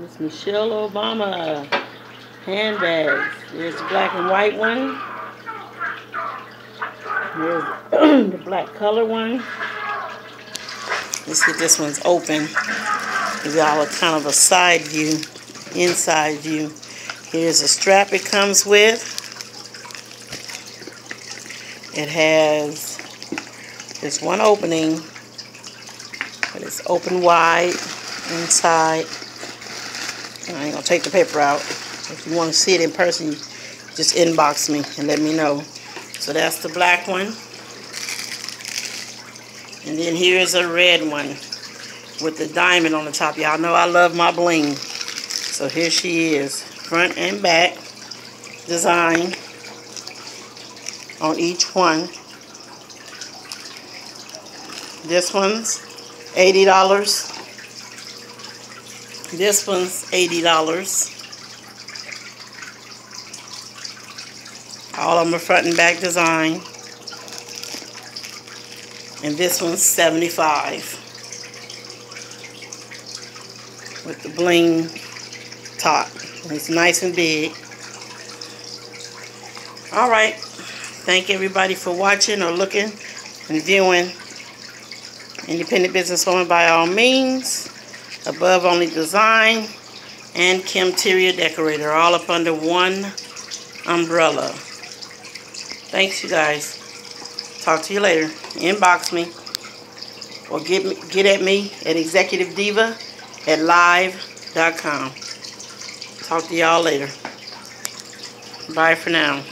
It's Michelle Obama handbags. There's the black and white one. There's the black color one. Let's get this one's open. Give y'all a kind of a side view, inside view. Here's the strap it comes with. It has this one opening, but it's open wide inside. I ain't gonna take the paper out. If you want to see it in person, just inbox me and let me know. So that's the black one. And then here's a red one with the diamond on the top. Y'all know I love my bling. So here she is, front and back design on each one. This one's $80. This one's $80. All of them are front and back design. And this one's $75 with the bling top. It's nice and big. Alright. Thank everybody for watching or looking and viewing. Independent businesswoman by all means. Above only design and Kim Interior Decorator, all up under one umbrella. Thanks, you guys. Talk to you later. Inbox me or get at me at executivediva@live.com. Talk to y'all later. Bye for now.